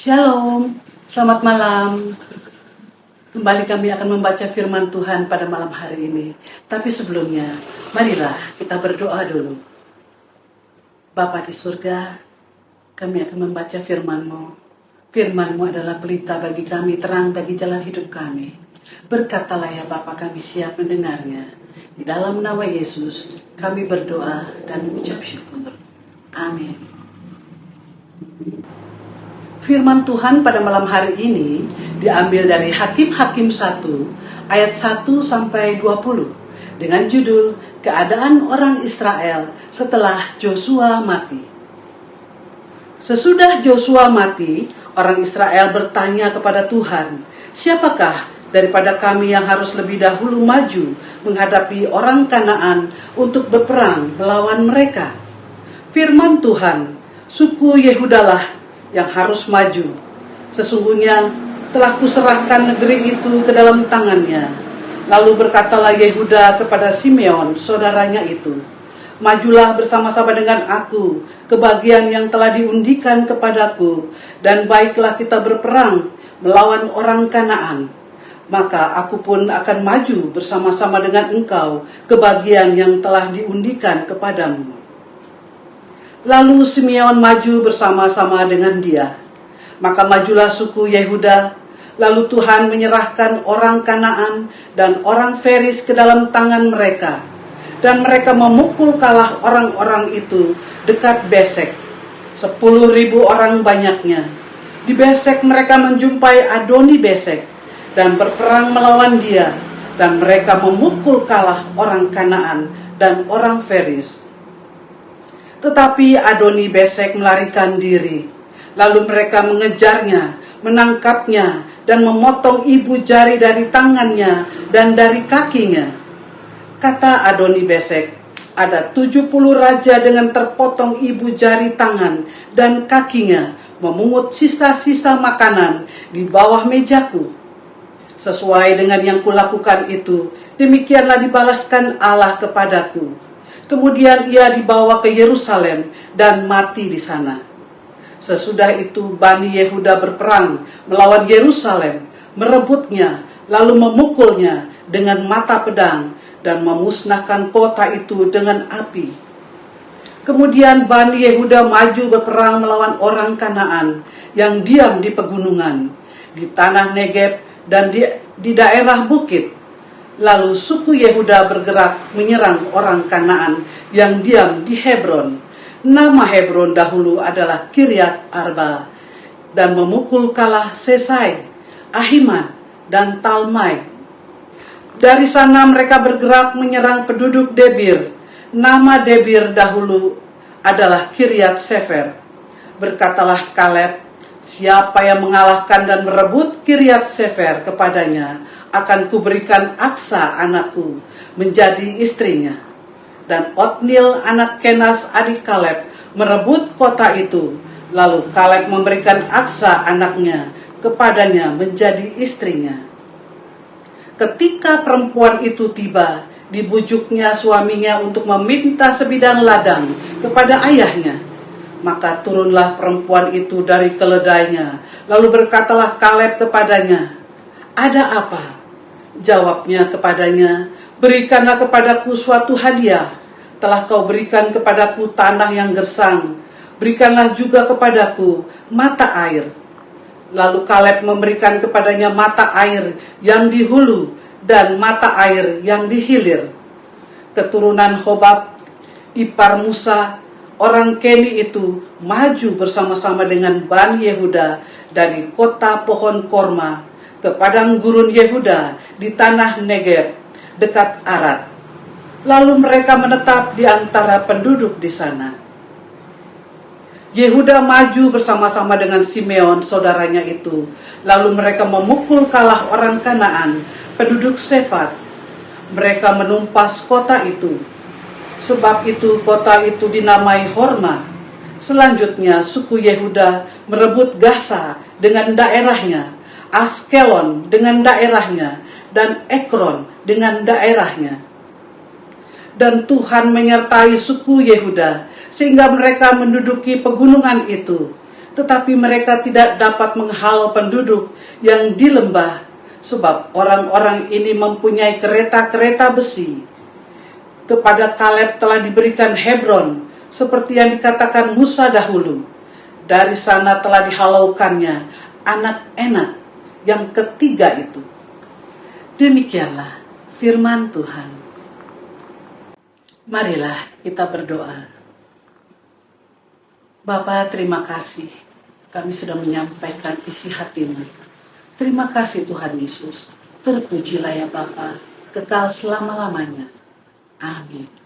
Shalom, selamat malam. Kembali kami akan membaca firman Tuhan pada malam hari ini. Tapi sebelumnya, marilah kita berdoa dulu. Bapa di surga, kami akan membaca firman-Mu. Firman-Mu adalah pelita bagi kami, terang bagi jalan hidup kami. Berkatalah ya Bapa, kami siap mendengarnya. Di dalam nama Yesus, kami berdoa dan mengucap syukur. Amin. Firman Tuhan pada malam hari ini diambil dari Hakim-Hakim 1 ayat 1 sampai 20 dengan judul Keadaan Orang Israel setelah Joshua mati. Sesudah Joshua mati, orang Israel bertanya kepada Tuhan, "Siapakah daripada kami yang harus lebih dahulu maju menghadapi orang Kanaan untuk berperang melawan mereka?" Firman Tuhan, "Suku Yehudalah yang harus maju. Sesungguhnya telah kuserahkan negeri itu ke dalam tangannya." Lalu berkatalah Yehuda kepada Simeon, saudaranya itu, "Majulah bersama-sama dengan aku ke bagian yang telah diundikan kepadaku, dan baiklah kita berperang melawan orang Kanaan. Maka aku pun akan maju bersama-sama dengan engkau ke bagian yang telah diundikan kepadamu." Lalu Simeon maju bersama-sama dengan dia. Maka majulah suku Yehuda. Lalu Tuhan menyerahkan orang Kanaan dan orang Feris ke dalam tangan mereka. Dan mereka memukul kalah orang-orang itu dekat Besek. 10.000 orang banyaknya. Di Besek mereka menjumpai Adoni Besek dan berperang melawan dia. Dan mereka memukul kalah orang Kanaan dan orang Feris. Tetapi Adoni Besek melarikan diri. Lalu mereka mengejarnya, menangkapnya, dan memotong ibu jari dari tangannya dan dari kakinya. Kata Adoni Besek, "Ada 70 raja dengan terpotong ibu jari tangan dan kakinya memungut sisa-sisa makanan di bawah mejaku. Sesuai dengan yang kulakukan itu, demikianlah dibalaskan Allah kepadaku." Kemudian ia dibawa ke Yerusalem dan mati di sana. Sesudah itu Bani Yehuda berperang melawan Yerusalem, merebutnya, lalu memukulnya dengan mata pedang dan memusnahkan kota itu dengan api. Kemudian Bani Yehuda maju berperang melawan orang Kanaan yang diam di pegunungan, di tanah Negeb dan di daerah bukit. Lalu suku Yehuda bergerak menyerang orang Kanaan yang diam di Hebron. Nama Hebron dahulu adalah Kiryat Arba, dan memukul kalah Sesai, Ahiman, dan Talmai. Dari sana mereka bergerak menyerang penduduk Debir. Nama Debir dahulu adalah Kiryat Sefer. Berkatalah Kaleb, "Siapa yang mengalahkan dan merebut Kiryat Sefer kepadanya, akan kuberikan Aksa anakku menjadi istrinya." Dan Otniel anak Kenas adik Kaleb merebut kota itu. Lalu Kaleb memberikan Aksa anaknya kepadanya menjadi istrinya. Ketika perempuan itu tiba, dibujuknya suaminya untuk meminta sebidang ladang kepada ayahnya. Maka turunlah perempuan itu dari keledainya. Lalu berkatalah Kaleb kepadanya, "Ada apa?" Jawabnya kepadanya, "Berikanlah kepadaku suatu hadiah. Telah kau berikan kepadaku tanah yang gersang. Berikanlah juga kepadaku mata air." Lalu Kaleb memberikan kepadanya mata air yang di hulu dan mata air yang di hilir. Keturunan Hobab, ipar Musa, orang Keni itu maju bersama-sama dengan Bani Yehuda dari kota pohon korma ke padang gurun Yehuda di tanah Negeb dekat Arad. Lalu mereka menetap di antara penduduk di sana. Yehuda maju bersama-sama dengan Simeon saudaranya itu. Lalu mereka memukul kalah orang Kanaan, penduduk Sefat. Mereka menumpas kota itu. Sebab itu kota itu dinamai Horma. Selanjutnya suku Yehuda merebut Gaza dengan daerahnya, Askelon dengan daerahnya, dan Ekron dengan daerahnya. Dan Tuhan menyertai suku Yehuda, sehingga mereka menduduki pegunungan itu, tetapi mereka tidak dapat menghalau penduduk yang di lembah, sebab orang-orang ini mempunyai kereta-kereta besi. Kepada Kaleb telah diberikan Hebron, seperti yang dikatakan Musa dahulu. Dari sana telah dihalaukannya anak Enak yang ketiga itu. Demikianlah firman Tuhan. Marilah kita berdoa. Bapa, terima kasih. Kami sudah menyampaikan isi hatimu. Terima kasih Tuhan Yesus. Terpujilah ya Bapa, kekal selama-lamanya. Amin.